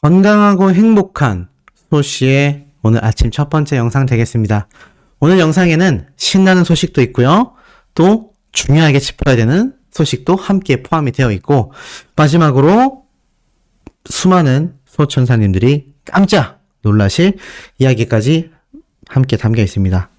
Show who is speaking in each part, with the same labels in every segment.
Speaker 1: 건강하고 행복한 소씨의 오늘 아침 첫 번째 영상 되겠습니다. 오늘 영상에는 신나는 소식도 있고요. 또 중요하게 짚어야 되는 소식도 함께 포함이 되어 있고, 마지막으로 수많은 소천사님들이 깜짝 놀라실 이야기까지 함께 담겨 있습니다.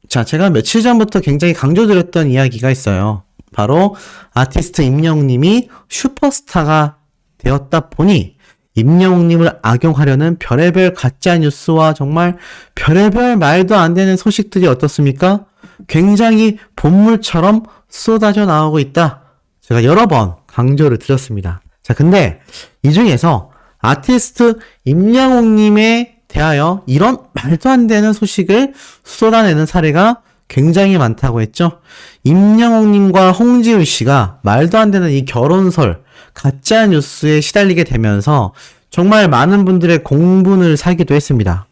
Speaker 1: 자, 제가 며칠 전부터 굉장히 강조드렸던 이야기가 있어요. 바로 아티스트 임영웅님이 슈퍼스타가 되었다 보니 임영웅님을 악용하려는 별의별 가짜뉴스와 정말 별의별 말도 안 되는 소식들이 어떻습니까? 굉장히 본물처럼 쏟아져 나오고 있다. 제가 여러 번 강조를 드렸습니다. 자, 근데 이 중에서 아티스트 임영웅님에 대하여 이런 말도 안 되는 소식을 쏟아내는 사례가 굉장히 많다고 했죠. 임영웅님과 홍지훈 씨가 말도 안 되는 이 결혼설, 가짜 뉴스에 시달리게 되면서 정말 많은 분들의 공분을 사기도 했습니다.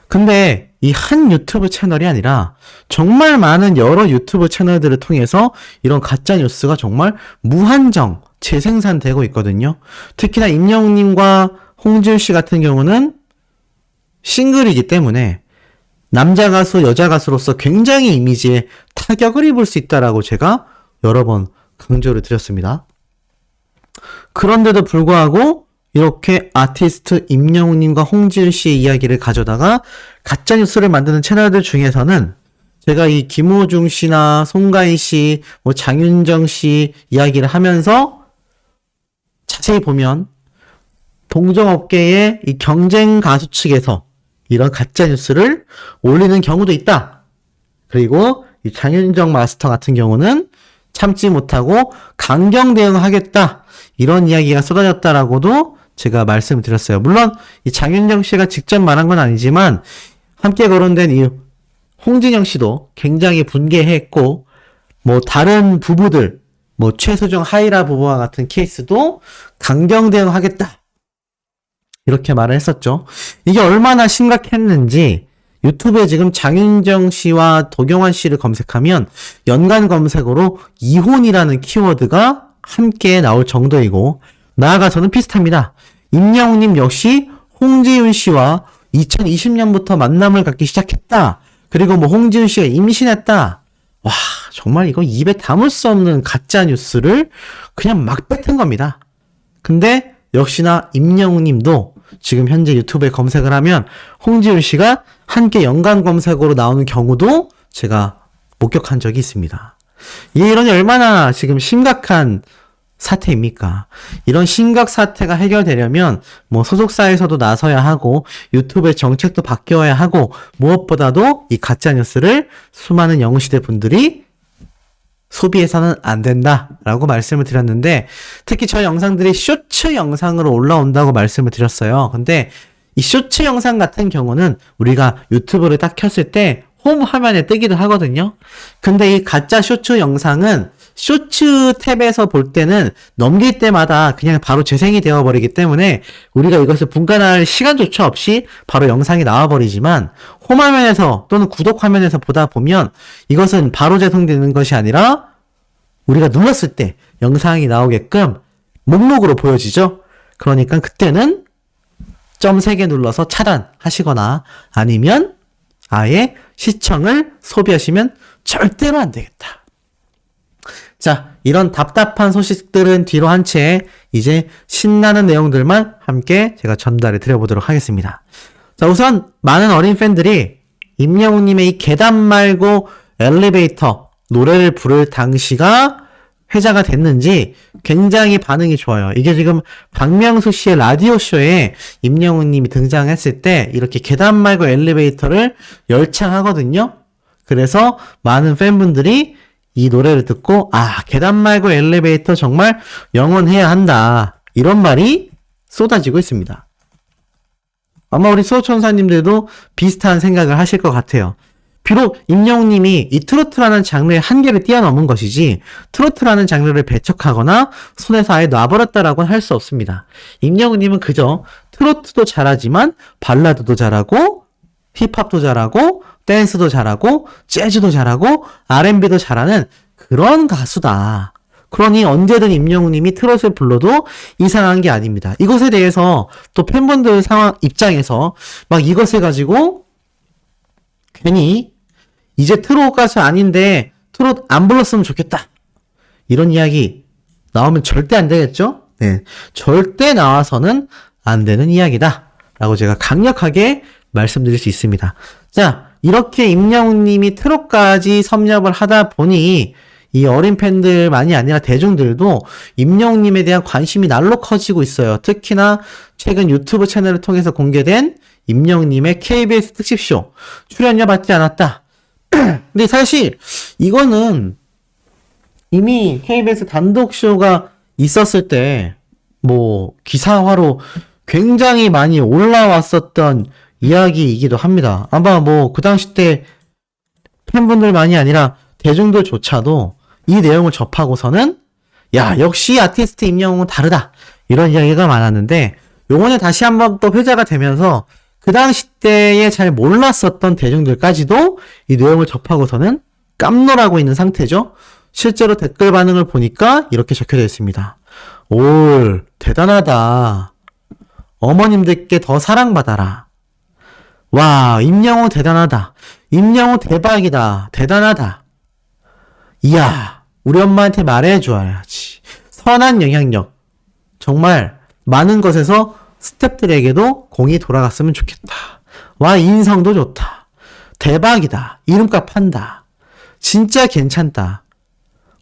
Speaker 1: 근데 이 한 유튜브 채널이 아니라 정말 많은 여러 유튜브 채널들을 통해서 이런 가짜 뉴스가 정말 무한정 재생산되고 있거든요. 특히나 임영웅님과 홍지훈 씨 같은 경우는 싱글이기 때문에 남자 가수, 여자 가수로서 굉장히 이미지에 타격을 입을 수 있다라고 제가 여러 번 강조를 드렸습니다. 그런데도 불구하고 이렇게 아티스트 임영웅님과 홍지훈 씨의 이야기를 가져다가 가짜뉴스를 만드는 채널들 중에서는 제가 이 김호중 씨나 송가인 씨, 장윤정 씨 이야기를 하면서 자세히 보면 동종업계의 이 경쟁 가수 측에서 이런 가짜뉴스를 올리는 경우도 있다. 그리고 이 장윤정 마스터 같은 경우는 참지 못하고 강경 대응하겠다. 이런 이야기가 쏟아졌다라고도 제가 말씀을 드렸어요. 물론 이 장윤정 씨가 직접 말한 건 아니지만 함께 거론된 이 홍진영 씨도 굉장히 분개했고, 다른 부부들, 최수정 하이라 부부와 같은 케이스도 강경 대응하겠다. 이렇게 말을 했었죠. 이게 얼마나 심각했는지 유튜브에 지금 장윤정 씨와 도경환 씨를 검색하면 연관 검색어로 이혼이라는 키워드가 함께 나올 정도이고, 나아가서는 비슷합니다. 임영웅님 역시 홍지훈 씨와 2020년부터 만남을 갖기 시작했다. 그리고 홍지훈 씨가 임신했다. 와, 정말 이거 입에 담을 수 없는 가짜 뉴스를 그냥 막 뱉은 겁니다. 근데 역시나 임영웅님도 지금 현재 유튜브에 검색을 하면 홍지훈 씨가 함께 연관 검색어로 나오는 경우도 제가 목격한 적이 있습니다. 이런 얼마나 지금 심각한 사태입니까? 이런 심각 사태가 해결되려면 소속사에서도 나서야 하고 유튜브의 정책도 바뀌어야 하고, 무엇보다도 이 가짜뉴스를 수많은 영웅시대 분들이 소비해서는 안 된다라고 말씀을 드렸는데, 특히 저 영상들이 쇼츠 영상으로 올라온다고 말씀을 드렸어요. 근데 이 쇼츠 영상 같은 경우는 우리가 유튜브를 딱 켰을 때 홈 화면에 뜨기도 하거든요. 근데 이 가짜 쇼츠 영상은 쇼츠 탭에서 볼 때는 넘길 때마다 그냥 바로 재생이 되어버리기 때문에 우리가 이것을 분간할 시간조차 없이 바로 영상이 나와버리지만, 홈 화면에서 또는 구독 화면에서 보다 보면 이것은 바로 재생되는 것이 아니라 우리가 눌렀을 때 영상이 나오게끔 목록으로 보여지죠. 그러니까 그때는 점 3개 눌러서 차단하시거나 아니면 아예 시청을 소비하시면 절대로 안 되겠다. 자, 이런 답답한 소식들은 뒤로 한 채 이제 신나는 내용들만 함께 제가 전달해 드려보도록 하겠습니다. 자, 우선 많은 어린 팬들이 임영웅님의 이 계단 말고 엘리베이터 노래를 부를 당시가 회자가 됐는지 굉장히 반응이 좋아요. 이게 지금 박명수 씨의 라디오쇼에 임영웅님이 등장했을 때 이렇게 계단 말고 엘리베이터를 열창하거든요. 그래서 많은 팬분들이 이 노래를 듣고 계단 말고 엘리베이터 정말 영원해야 한다, 이런 말이 쏟아지고 있습니다. 아마 우리 수호천사님들도 비슷한 생각을 하실 것 같아요. 비록 임영웅님이 이 트로트라는 장르의 한계를 뛰어넘은 것이지 트로트라는 장르를 배척하거나 손에서 아예 놔버렸다라고는 할 수 없습니다. 임영웅님은 그저 트로트도 잘하지만 발라드도 잘하고 힙합도 잘하고 댄스도 잘하고 재즈도 잘하고 R&B도 잘하는 그런 가수다. 그러니 언제든 임영웅님이 트롯을 불러도 이상한 게 아닙니다. 이것에 대해서 또 팬분들 상황 입장에서 막 이것을 가지고 괜히 이제 트롯 가수 아닌데 트롯 안 불렀으면 좋겠다. 이런 이야기 나오면 절대 안 되겠죠? 네. 절대 나와서는 안 되는 이야기다. 라고 제가 강력하게 말씀드릴 수 있습니다. 자, 이렇게 임영웅님이 트롯까지 섭렵을 하다 보니 이 어린 팬들만이 아니라 대중들도 임영웅님에 대한 관심이 날로 커지고 있어요. 특히나 최근 유튜브 채널을 통해서 공개된 임영웅님의 KBS 특집쇼 출연료 받지 않았다. 근데 사실 이거는 이미 KBS 단독쇼가 있었을 때 뭐 기사화로 굉장히 많이 올라왔었던 이야기이기도 합니다. 아마 뭐 그 당시 때 팬분들만이 아니라 대중들조차도 이 내용을 접하고서는 야 역시 아티스트 임영웅은 다르다 이런 이야기가 많았는데 요번에 다시 한번 또 회자가 되면서 그 당시 때에 잘 몰랐었던 대중들까지도 이 내용을 접하고서는 깜놀하고 있는 상태죠. 실제로 댓글 반응을 보니까 이렇게 적혀져 있습니다. 올 대단하다. 어머님들께 더 사랑받아라. 와 임영웅 대단하다. 임영웅 대박이다. 대단하다. 이야 우리 엄마한테 말해줘야지. 선한 영향력. 정말 많은 것에서 스태프들에게도 공이 돌아갔으면 좋겠다. 와 인성도 좋다. 대박이다. 이름값 한다. 진짜 괜찮다.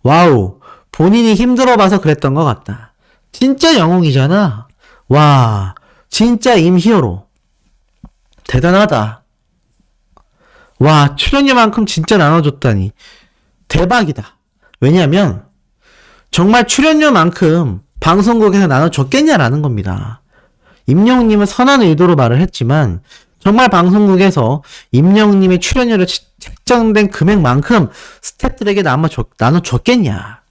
Speaker 1: 와우 본인이 힘들어봐서 그랬던 것 같다. 진짜 영웅이잖아. 와 진짜 임히어로. 대단하다. 와 출연료만큼 진짜 나눠줬다니. 대박이다. 왜냐하면 정말 출연료만큼 방송국에서 나눠줬겠냐라는 겁니다. 임영웅님은 선한 의도로 말을 했지만 정말 방송국에서 임영웅님의 출연료를 책정된 금액만큼 스태프들에게 나눠줬겠냐.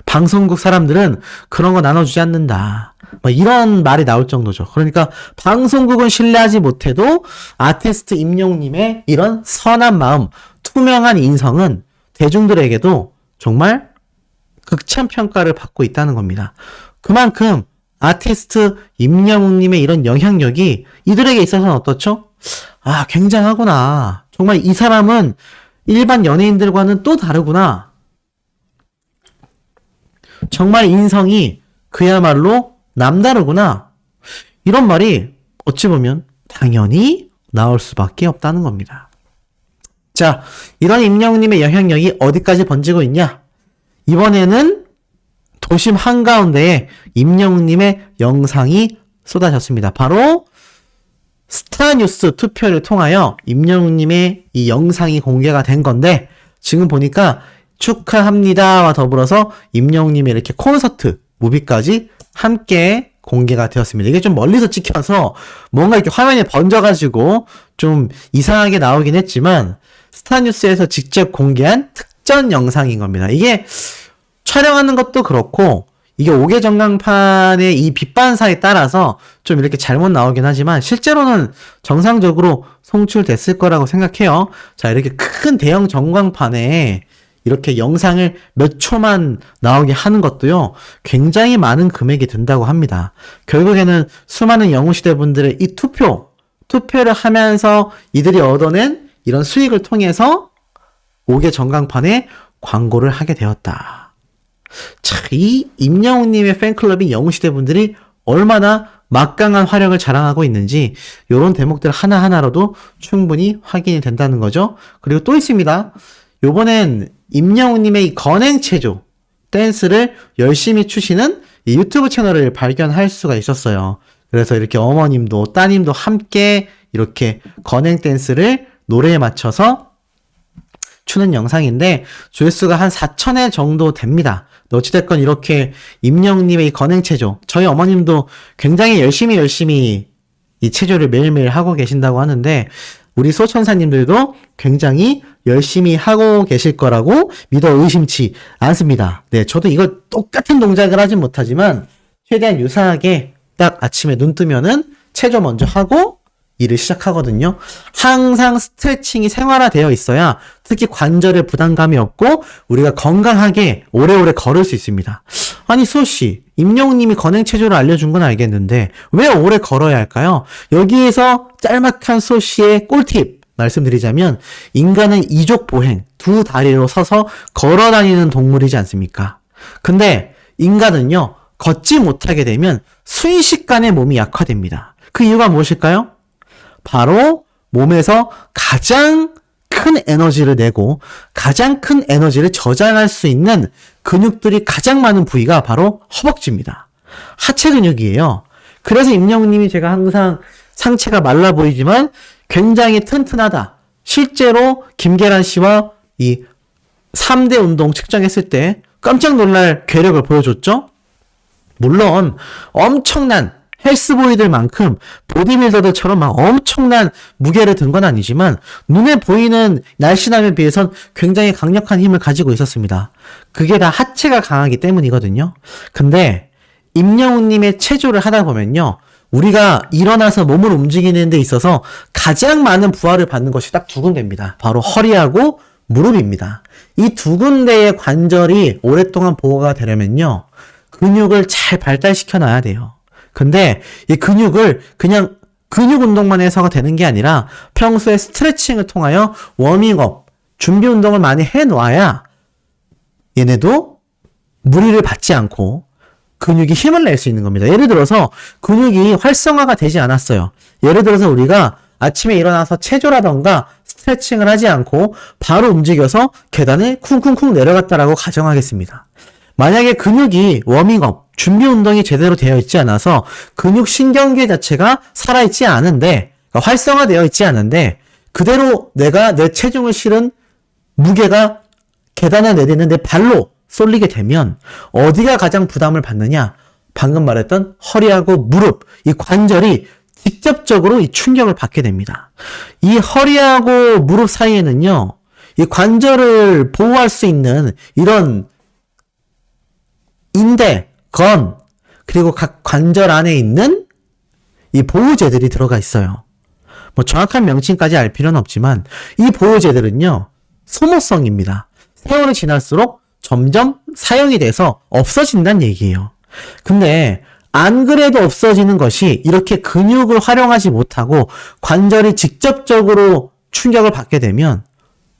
Speaker 1: 방송국 사람들은 그런 거 나눠주지 않는다. 뭐 이런 말이 나올 정도죠. 그러니까 방송국은 신뢰하지 못해도 아티스트 임영웅님의 이런 선한 마음, 투명한 인성은 대중들에게도 정말 극찬 평가를 받고 있다는 겁니다. 그만큼 아티스트 임영웅님의 이런 영향력이 이들에게 있어서는 어떻죠? 아, 굉장하구나. 정말 이 사람은 일반 연예인들과는 또 다르구나. 정말 인성이 그야말로 남다르구나. 이런 말이 어찌 보면 당연히 나올 수밖에 없다는 겁니다. 자, 이런 임영웅님의 영향력이 어디까지 번지고 있냐? 이번에는 도심 한가운데에 임영웅님의 영상이 쏟아졌습니다. 바로 스타뉴스 투표를 통하여 임영웅님의 이 영상이 공개가 된 건데 지금 보니까 축하합니다와 더불어서 임영웅님의 이렇게 콘서트 무비까지 함께 공개가 되었습니다. 이게 좀 멀리서 찍혀서 뭔가 이렇게 화면에 번져가지고 좀 이상하게 나오긴 했지만 스타뉴스에서 직접 공개한 특전 영상인 겁니다. 이게 촬영하는 것도 그렇고 이게 5개 전광판의 이 빛반사에 따라서 좀 이렇게 잘못 나오긴 하지만 실제로는 정상적으로 송출됐을 거라고 생각해요. 자, 이렇게 큰 대형 전광판에 이렇게 영상을 몇 초만 나오게 하는 것도요, 굉장히 많은 금액이 든다고 합니다. 결국에는 수많은 영웅시대 분들의 이 투표를 하면서 이들이 얻어낸 이런 수익을 통해서 5개 전광판에 광고를 하게 되었다. 참, 이 임영웅님의 팬클럽인 영웅시대 분들이 얼마나 막강한 화력을 자랑하고 있는지 이런 대목들 하나하나로도 충분히 확인이 된다는 거죠. 그리고 또 있습니다. 요번엔 임영웅님의 이 건행체조 댄스를 열심히 추시는 이 유튜브 채널을 발견할 수가 있었어요. 그래서 이렇게 어머님도 따님도 함께 이렇게 건행 댄스를 노래에 맞춰서 추는 영상인데 조회수가 한 4,000회 정도 됩니다. 어찌됐건 이렇게 임영웅님의 이 건행체조, 저희 어머님도 굉장히 열심히 이 체조를 매일매일 하고 계신다고 하는데 우리 소천사님들도 굉장히 열심히 하고 계실 거라고 믿어 의심치 않습니다. 네, 저도 이걸 똑같은 동작을 하진 못하지만 최대한 유사하게 딱 아침에 눈 뜨면은 체조 먼저 하고 일을 시작하거든요. 항상 스트레칭이 생활화되어 있어야 특히 관절에 부담감이 없고 우리가 건강하게 오래오래 걸을 수 있습니다. 아니 수호씨, 임영웅님이 건행체조를 알려준 건 알겠는데 왜 오래 걸어야 할까요? 여기에서 짤막한 수호씨의 꿀팁 말씀드리자면 인간은 이족보행, 두 다리로 서서 걸어다니는 동물이지 않습니까? 근데 인간은요, 걷지 못하게 되면 순식간에 몸이 약화됩니다. 그 이유가 무엇일까요? 바로 몸에서 가장 큰 에너지를 내고 가장 큰 에너지를 저장할 수 있는 근육들이 가장 많은 부위가 바로 허벅지입니다. 하체 근육이에요. 그래서 임영웅님이 제가 항상 상체가 말라 보이지만 굉장히 튼튼하다. 실제로 김계란 씨와 이 3대 운동 측정했을 때 깜짝 놀랄 괴력을 보여줬죠? 물론 엄청난 헬스보이들만큼 보디빌더들처럼 막 엄청난 무게를 든 건 아니지만 눈에 보이는 날씬함에 비해선 굉장히 강력한 힘을 가지고 있었습니다. 그게 다 하체가 강하기 때문이거든요. 근데 임영웅님의 체조를 하다 보면요. 우리가 일어나서 몸을 움직이는 데 있어서 가장 많은 부하를 받는 것이 딱 두 군데입니다. 바로 허리하고 무릎입니다. 이 두 군데의 관절이 오랫동안 보호가 되려면요. 근육을 잘 발달시켜 놔야 돼요. 근데 이 근육을 그냥 근육 운동만 해서가 되는 게 아니라 평소에 스트레칭을 통하여 워밍업, 준비 운동을 많이 해 놓아야 얘네도 무리를 받지 않고 근육이 힘을 낼 수 있는 겁니다. 예를 들어서 근육이 활성화가 되지 않았어요. 예를 들어서 우리가 아침에 일어나서 체조라던가 스트레칭을 하지 않고 바로 움직여서 계단을 쿵쿵쿵 내려갔다라고 가정하겠습니다. 만약에 근육이 워밍업, 준비 운동이 제대로 되어 있지 않아서 근육 신경계 자체가 살아있지 않은데, 그러니까 활성화되어 있지 않은데 그대로 내가 내 체중을 실은 무게가 계단을 내리는데 발로 쏠리게 되면 어디가 가장 부담을 받느냐? 방금 말했던 허리하고 무릎, 이 관절이 직접적으로 이 충격을 받게 됩니다. 이 허리하고 무릎 사이에는요, 이 관절을 보호할 수 있는 이런 인대, 건, 그리고 각 관절 안에 있는 이 보호제들이 들어가 있어요. 뭐 정확한 명칭까지 알 필요는 없지만 이 보호제들은요, 소모성입니다. 세월이 지날수록 점점 사용이 돼서 없어진다는 얘기예요. 근데 안 그래도 없어지는 것이 이렇게 근육을 활용하지 못하고 관절이 직접적으로 충격을 받게 되면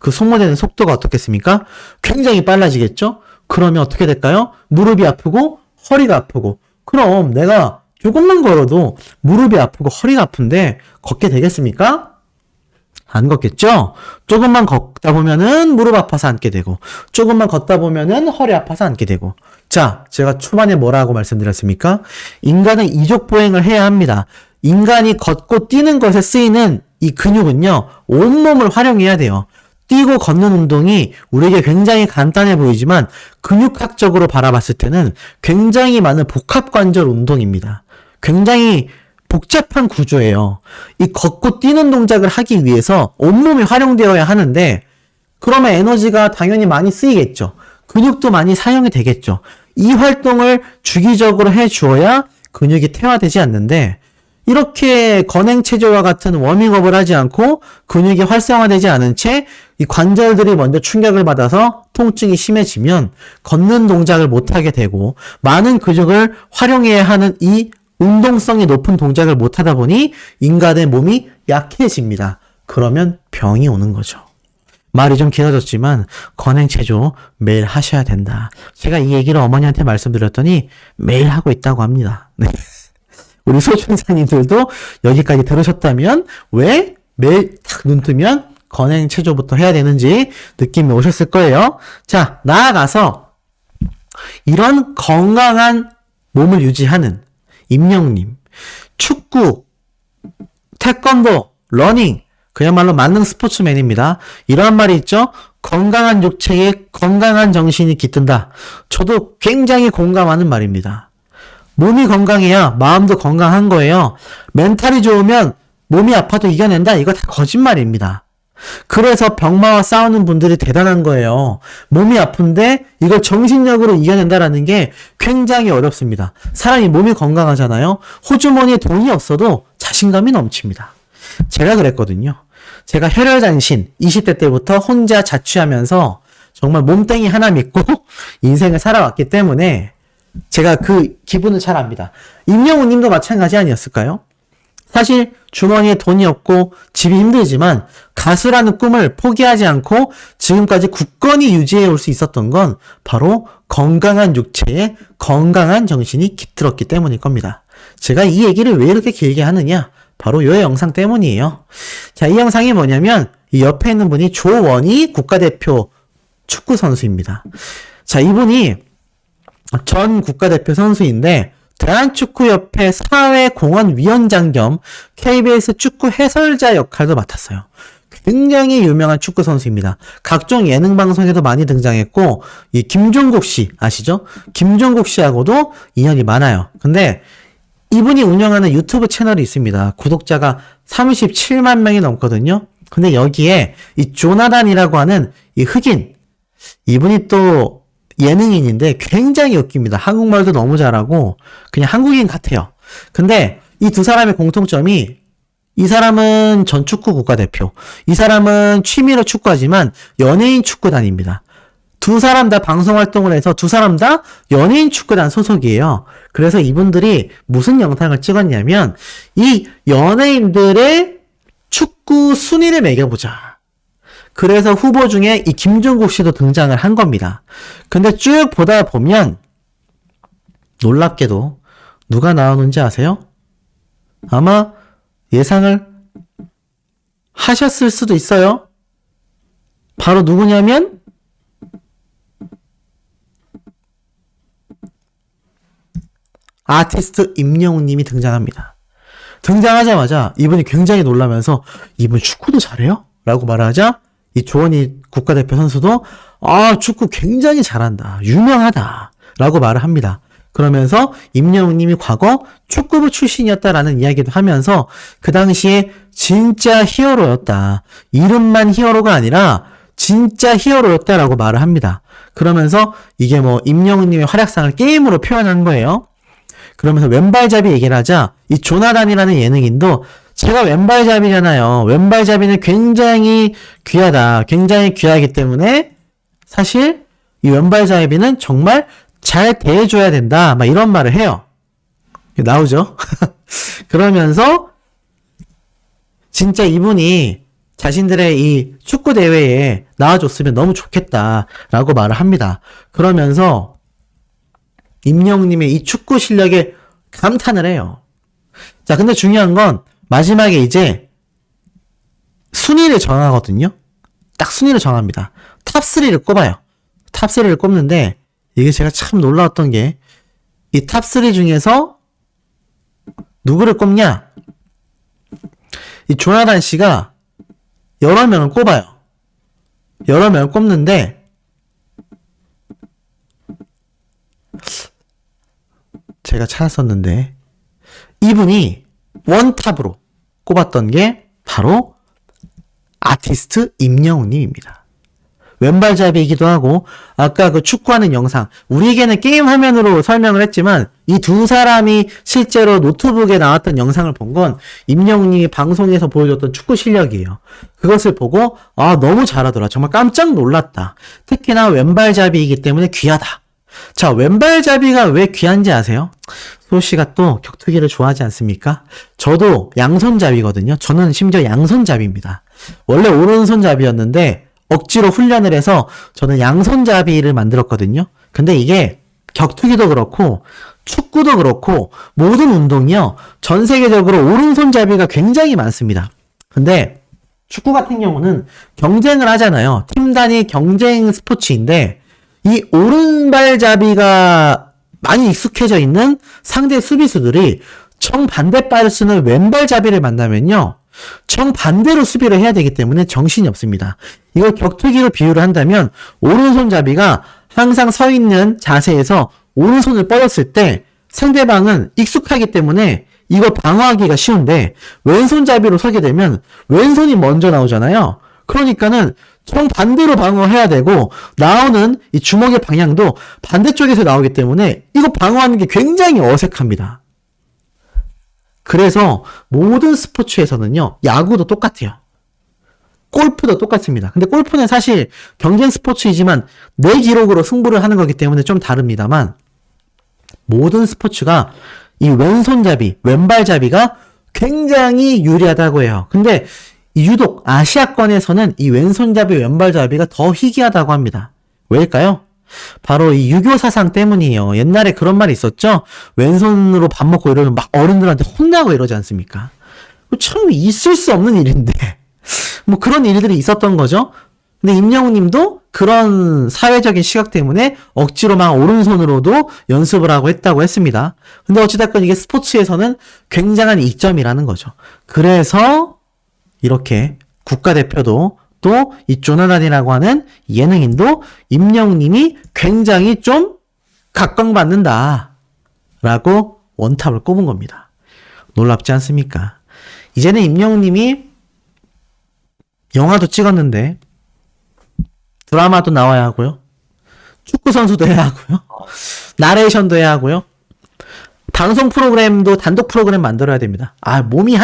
Speaker 1: 그 소모되는 속도가 어떻겠습니까? 굉장히 빨라지겠죠? 그러면 어떻게 될까요? 무릎이 아프고 허리가 아프고, 그럼 내가 조금만 걸어도 무릎이 아프고 허리가 아픈데 걷게 되겠습니까? 안 걷겠죠? 조금만 걷다 보면은 무릎 아파서 앉게 되고, 조금만 걷다 보면은 허리 아파서 앉게 되고. 자, 제가 초반에 뭐라고 말씀드렸습니까? 인간은 이족보행을 해야 합니다. 인간이 걷고 뛰는 것에 쓰이는 이 근육은요, 온몸을 활용해야 돼요. 뛰고 걷는 운동이 우리에게 굉장히 간단해 보이지만 근육학적으로 바라봤을 때는 굉장히 많은 복합관절 운동입니다. 굉장히 복잡한 구조예요. 이 걷고 뛰는 동작을 하기 위해서 온몸이 활용되어야 하는데, 그러면 에너지가 당연히 많이 쓰이겠죠. 근육도 많이 사용이 되겠죠. 이 활동을 주기적으로 해 주어야 근육이 퇴화되지 않는데, 이렇게 건행체조와 같은 워밍업을 하지 않고 근육이 활성화되지 않은 채 이 관절들이 먼저 충격을 받아서 통증이 심해지면 걷는 동작을 못하게 되고, 많은 근육을 활용해야 하는 이 운동성이 높은 동작을 못하다 보니 인간의 몸이 약해집니다. 그러면 병이 오는 거죠. 말이 좀 길어졌지만 건행체조 매일 하셔야 된다. 제가 이 얘기를 어머니한테 말씀드렸더니 매일 하고 있다고 합니다. 네. 우리 소중사님들도 여기까지 들으셨다면 왜 매일 탁 눈 뜨면 건행체조부터 해야 되는지 느낌이 오셨을 거예요. 자, 나아가서 이런 건강한 몸을 유지하는 임영웅님, 축구, 태권도, 러닝, 그야말로 만능 스포츠맨입니다. 이런 말이 있죠. 건강한 육체에 건강한 정신이 깃든다. 저도 굉장히 공감하는 말입니다. 몸이 건강해야 마음도 건강한 거예요. 멘탈이 좋으면 몸이 아파도 이겨낸다. 이거 다 거짓말입니다. 그래서 병마와 싸우는 분들이 대단한 거예요. 몸이 아픈데 이걸 정신력으로 이겨낸다라는 게 굉장히 어렵습니다. 사람이 몸이 건강하잖아요. 호주머니에 돈이 없어도 자신감이 넘칩니다. 제가 그랬거든요. 제가 혈혈단신 20대 때부터 혼자 자취하면서 정말 몸뚱이 하나 믿고 인생을 살아왔기 때문에 제가 그 기분을 잘 압니다. 임영웅 님도 마찬가지 아니었을까요? 사실 주머니에 돈이 없고 집이 힘들지만 가수라는 꿈을 포기하지 않고 지금까지 굳건히 유지해 올 수 있었던 건 바로 건강한 육체에 건강한 정신이 깃들었기 때문일 겁니다. 제가 이 얘기를 왜 이렇게 길게 하느냐? 바로 이 영상 때문이에요. 자, 이 영상이 뭐냐면 이 옆에 있는 분이 조원희 국가대표 축구 선수입니다. 자, 이분이 전 국가대표 선수인데 대한축구협회 사회공헌위원장 겸 KBS 축구 해설자 역할도 맡았어요. 굉장히 유명한 축구 선수입니다. 각종 예능 방송에도 많이 등장했고, 이 김종국 씨 아시죠? 김종국 씨하고도 인연이 많아요. 근데 이분이 운영하는 유튜브 채널이 있습니다. 구독자가 37만 명이 넘거든요. 근데 여기에 이 조나단이라고 하는 이 흑인, 이분이 또 예능인인데 굉장히 웃깁니다. 한국말도 너무 잘하고 그냥 한국인 같아요. 근데 이 두 사람의 공통점이, 이 사람은 전 축구 국가대표, 이 사람은 취미로 축구하지만 연예인 축구단입니다. 두 사람 다 방송 활동을 해서 두 사람 다 연예인 축구단 소속이에요. 그래서 이분들이 무슨 영상을 찍었냐면 이 연예인들의 축구 순위를 매겨보자. 그래서 후보 중에 이 김종국 씨도 등장을 한 겁니다. 근데 쭉 보다 보면 놀랍게도 누가 나오는지 아세요? 아마 예상을 하셨을 수도 있어요. 바로 누구냐면 아티스트 임영웅 님이 등장합니다. 등장하자마자 이분이 굉장히 놀라면서 이분 축구도 잘해요? 라고 말하자 이 조원희 국가대표 선수도 축구 굉장히 잘한다. 유명하다. 라고 말을 합니다. 그러면서 임영웅 님이 과거 축구부 출신이었다라는 이야기도 하면서 그 당시에 진짜 히어로였다. 이름만 히어로가 아니라 진짜 히어로였다라고 말을 합니다. 그러면서 이게 뭐 임영웅 님의 활약상을 게임으로 표현한 거예요. 그러면서 왼발잡이 얘기를 하자 이 조나단이라는 예능인도 제가 왼발잡이잖아요. 왼발잡이는 굉장히 귀하다. 굉장히 귀하기 때문에 사실 이 왼발잡이는 정말 잘 대해줘야 된다. 막 이런 말을 해요. 나오죠? 그러면서 진짜 이분이 자신들의 이 축구 대회에 나와줬으면 너무 좋겠다라고 말을 합니다. 그러면서 임영웅님의 이 축구 실력에 감탄을 해요. 자, 근데 중요한 건 마지막에 이제 순위를 정하거든요. 딱 순위를 정합니다. 탑3를 꼽아요. 탑3를 꼽는데 이게 제가 참 놀라웠던 게 이 탑3 중에서 누구를 꼽냐? 이 조나단 씨가 여러 명을 꼽아요. 여러 명을 꼽는데 제가 찾았었는데 이분이 원탑으로 꼽았던 게 바로 아티스트 임영웅 님입니다. 왼발잡이이기도 하고 아까 그 축구하는 영상, 우리에게는 게임 화면으로 설명을 했지만 이 두 사람이 실제로 노트북에 나왔던 영상을 본 건 임영웅 님이 방송에서 보여줬던 축구 실력이에요. 그것을 보고 너무 잘하더라. 정말 깜짝 놀랐다. 특히나 왼발잡이이기 때문에 귀하다. 자, 왼발잡이가 왜 귀한지 아세요? 소씨가 또 격투기를 좋아하지 않습니까? 저도 양손잡이거든요. 저는 심지어 양손잡이입니다. 원래 오른손잡이였는데 억지로 훈련을 해서 저는 양손잡이를 만들었거든요. 근데 이게 격투기도 그렇고 축구도 그렇고 모든 운동이요. 전 세계적으로 오른손잡이가 굉장히 많습니다. 근데 축구 같은 경우는 경쟁을 하잖아요. 팀 단위 경쟁 스포츠인데 이 오른발잡이가 많이 익숙해져 있는 상대 수비수들이 정반대발을 쓰는 왼발잡이를 만나면요. 정반대로 수비를 해야 되기 때문에 정신이 없습니다. 이걸 격투기로 비유를 한다면 오른손잡이가 항상 서 있는 자세에서 오른손을 뻗었을 때 상대방은 익숙하기 때문에 이거 방어하기가 쉬운데 왼손잡이로 서게 되면 왼손이 먼저 나오잖아요. 그러니까는 정반대로 방어해야 되고 나오는 이 주먹의 방향도 반대쪽에서 나오기 때문에 이거 방어하는 게 굉장히 어색합니다. 그래서 모든 스포츠에서는요, 야구도 똑같아요. 골프도 똑같습니다. 근데 골프는 사실 경쟁 스포츠이지만 내 기록으로 승부를 하는 거기 때문에 좀 다릅니다만, 모든 스포츠가 이 왼손잡이, 왼발잡이가 굉장히 유리하다고 해요. 근데 유독 아시아권에서는 이 왼손잡이, 왼발잡이가 더 희귀하다고 합니다. 왜일까요? 바로 이 유교 사상 때문이에요. 옛날에 그런 말이 있었죠? 왼손으로 밥 먹고 이러면 막 어른들한테 혼나고 이러지 않습니까? 참 있을 수 없는 일인데 뭐 그런 일들이 있었던 거죠. 근데 임영웅 님도 그런 사회적인 시각 때문에 억지로 막 오른손으로도 연습을 하고 했다고 했습니다. 근데 어찌됐건 이게 스포츠에서는 굉장한 이점이라는 거죠. 그래서 이렇게 국가대표도 또 이 조나단이라고 하는 예능인도 임영웅 님이 굉장히 좀 각광받는다 라고 원탑을 꼽은 겁니다. 놀랍지 않습니까? 이제는 임영웅 님이 영화도 찍었는데 드라마도 나와야 하고요. 축구 선수도 해야 하고요. 나레이션도 해야 하고요. 방송 프로그램도 단독 프로그램 만들어야 됩니다. 몸이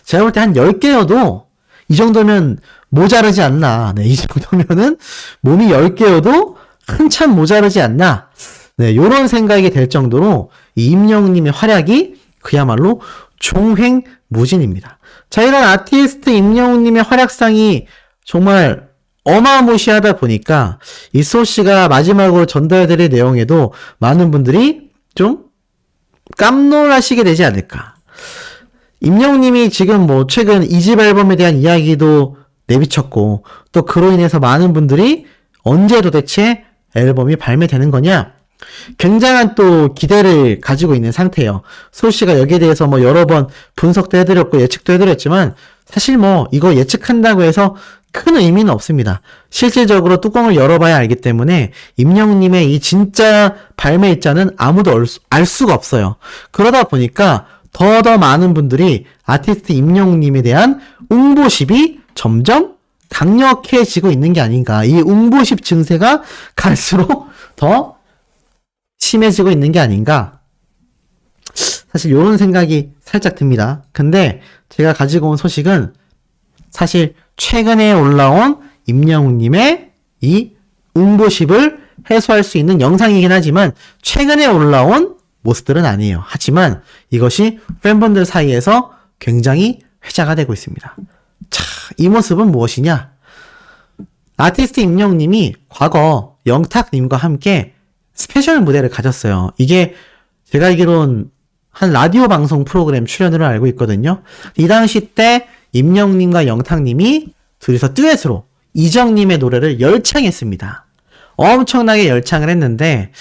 Speaker 1: 제가 볼 때 한 10개여도 이 정도면 모자르지 않나. 네, 이 정도면은 몸이 10개여도 한참 모자르지 않나. 네, 요런 생각이 될 정도로 이 임영웅님의 활약이 그야말로 종횡무진입니다. 자, 이런 아티스트 임영웅님의 활약상이 정말 어마무시하다 보니까 이 소씨가 마지막으로 전달해드릴 내용에도 많은 분들이 좀 깜놀하시게 되지 않을까. 임영웅님이 지금 뭐 최근 2집 앨범에 대한 이야기도 내비쳤고 또 그로 인해서 많은 분들이 언제 도대체 앨범이 발매되는 거냐 굉장한 또 기대를 가지고 있는 상태예요. 소씨가 여기에 대해서 뭐 여러 번 분석도 해드렸고 예측도 해드렸지만 사실 뭐 이거 예측한다고 해서 큰 의미는 없습니다. 실질적으로 뚜껑을 열어봐야 알기 때문에 임영웅님의 이 진짜 발매 일자는 아무도 알 수가 없어요. 그러다 보니까 더 많은 분들이 아티스트 임영웅님에 대한 웅보십이 점점 강력해지고 있는 게 아닌가. 이 웅보십 증세가 갈수록 더 심해지고 있는 게 아닌가. 사실 이런 생각이 살짝 듭니다. 근데 제가 가지고 온 소식은 사실 최근에 올라온 임영웅님의 이 웅보십을 해소할 수 있는 영상이긴 하지만 최근에 올라온 모습들은 아니에요. 하지만 이것이 팬분들 사이에서 굉장히 회자가 되고 있습니다. 자, 이 모습은 무엇이냐? 아티스트 임영웅님이 과거 영탁님과 함께 스페셜 무대를 가졌어요. 이게 제가 알기로는 한 라디오 방송 프로그램 출연으로 알고 있거든요. 이 당시 때 임영웅님과 영탁님이 둘이서 듀엣으로 이정님의 노래를 열창했습니다. 엄청나게 열창을 했는데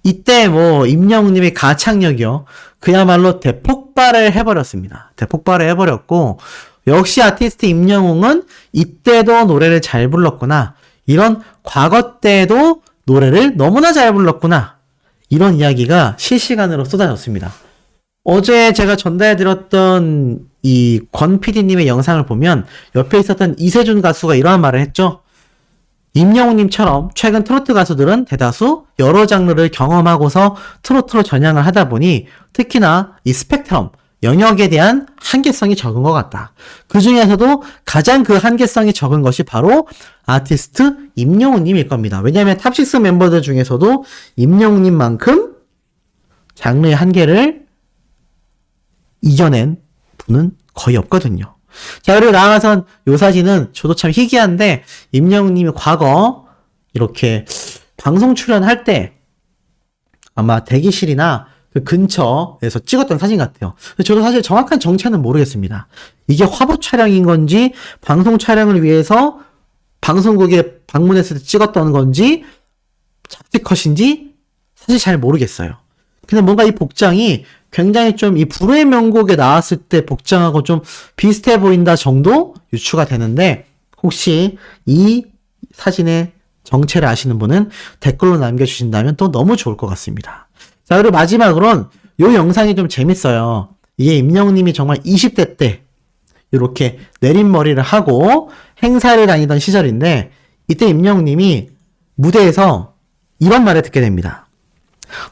Speaker 1: 이때 뭐 임영웅님의 가창력이요 그야말로 대폭발을 해버렸습니다. 대폭발을 해버렸고 역시 아티스트 임영웅은 이때도 노래를 잘 불렀구나. 이런 과거 때도 노래를 너무나 잘 불렀구나. 이런 이야기가 실시간으로 쏟아졌습니다. 어제 제가 전달해드렸던 이 권 PD님의 영상을 보면 옆에 있었던 이세준 가수가 이러한 말을 했죠. 임영웅님처럼 최근 트로트 가수들은 대다수 여러 장르를 경험하고서 트로트로 전향을 하다 보니 특히나 이 스펙트럼, 영역에 대한 한계성이 적은 것 같다. 그 중에서도 가장 그 한계성이 적은 것이 바로 아티스트 임영웅님일 겁니다. 왜냐하면 탑6 멤버들 중에서도 임영웅님만큼 장르의 한계를 이겨낸 분은 거의 없거든요. 자, 그리고 나아가선 요 사진은 저도 참 희귀한데 임영웅님이 과거 이렇게 방송 출연할 때 아마 대기실이나 그 근처에서 찍었던 사진 같아요. 저도 사실 정확한 정체는 모르겠습니다. 이게 화보 촬영인 건지 방송 촬영을 위해서 방송국에 방문했을 때 찍었던 건지 잡티컷인지 사실 잘 모르겠어요. 근데 뭔가 이 복장이 굉장히 좀 이 불후의 명곡에 나왔을 때 복장하고 좀 비슷해 보인다 정도 유추가 되는데 혹시 이 사진의 정체를 아시는 분은 댓글로 남겨주신다면 또 너무 좋을 것 같습니다. 자, 그리고 마지막으로는 요 영상이 좀 재밌어요. 이게 임영웅님이 정말 20대 때 이렇게 내린머리를 하고 행사를 다니던 시절인데 이때 임영웅님이 무대에서 이런 말을 듣게 됩니다.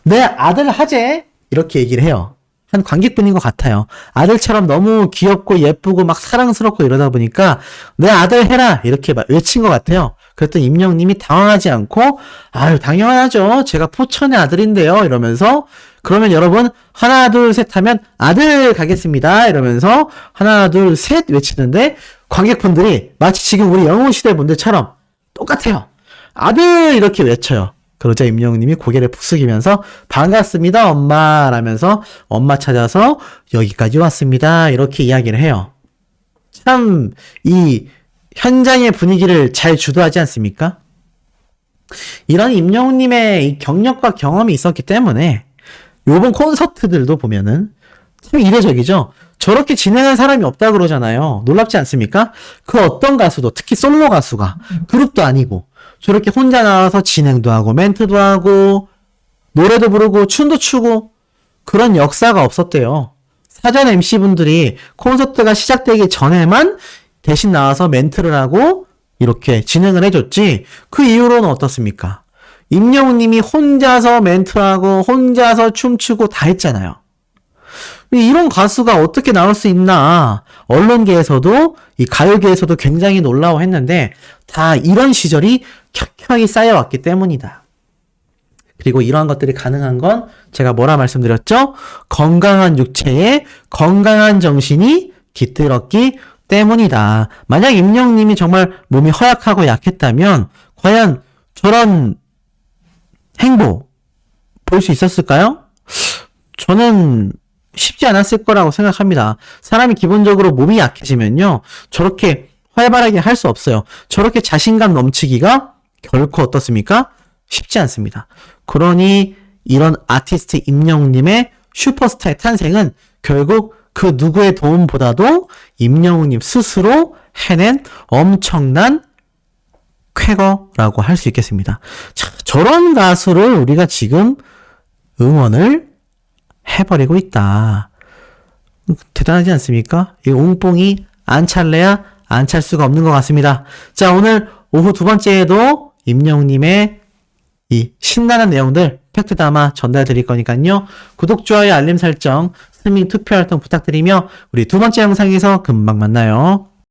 Speaker 1: 내 아들 하재 이렇게 얘기를 해요. 한 관객분인 것 같아요. 아들처럼 너무 귀엽고 예쁘고 막 사랑스럽고 이러다 보니까 내 아들 해라 이렇게 막 외친 것 같아요. 그랬더니 임영님이 당황하지 않고 아유 당연하죠. 제가 포천의 아들인데요. 이러면서 그러면 여러분 하나 둘 셋 하면 아들 가겠습니다. 이러면서 하나 둘 셋 외치는데 관객분들이 마치 지금 우리 영웅시대 분들처럼 똑같아요. 아들 이렇게 외쳐요. 그러자 임영웅님이 고개를 푹 숙이면서 반갑습니다 엄마 라면서 엄마 찾아서 여기까지 왔습니다 이렇게 이야기를 해요. 참 이 현장의 분위기를 잘 주도하지 않습니까? 이런 임영웅님의 이 경력과 경험이 있었기 때문에 요번 콘서트들도 보면은 참 이례적이죠. 저렇게 진행한 사람이 없다 그러잖아요. 놀랍지 않습니까? 그 어떤 가수도 특히 솔로 가수가 그룹도 아니고 저렇게 혼자 나와서 진행도 하고 멘트도 하고 노래도 부르고 춤도 추고 그런 역사가 없었대요. 사전 MC분들이 콘서트가 시작되기 전에만 대신 나와서 멘트를 하고 이렇게 진행을 해줬지 그 이후로는 어떻습니까? 임영웅님이 혼자서 멘트하고 혼자서 춤추고 다 했잖아요. 이런 가수가 어떻게 나올 수 있나 언론계에서도 이 가요계에서도 굉장히 놀라워했는데 다 이런 시절이 켜켜이 쌓여왔기 때문이다. 그리고 이러한 것들이 가능한 건 제가 뭐라 말씀드렸죠? 건강한 육체에 건강한 정신이 깃들었기 때문이다. 만약 임영웅님이 정말 몸이 허약하고 약했다면 과연 저런 행보 볼 수 있었을까요? 저는 쉽지 않았을 거라고 생각합니다. 사람이 기본적으로 몸이 약해지면요. 저렇게 활발하게 할 수 없어요. 저렇게 자신감 넘치기가 결코 어떻습니까? 쉽지 않습니다. 그러니 이런 아티스트 임영웅님의 슈퍼스타의 탄생은 결국 그 누구의 도움보다도 임영웅님 스스로 해낸 엄청난 쾌거라고 할 수 있겠습니다. 자, 저런 가수를 우리가 지금 응원을 해버리고 있다. 대단하지 않습니까? 이 웅뽕이 안 찰래야 안 찰 수가 없는 것 같습니다. 자, 오늘 오후 두 번째에도 임영웅님의 이 신나는 내용들 팩트 담아 전달 드릴 거니까요. 구독, 좋아요, 알림 설정, 스밍 투표 활동 부탁드리며 우리 두 번째 영상에서 금방 만나요.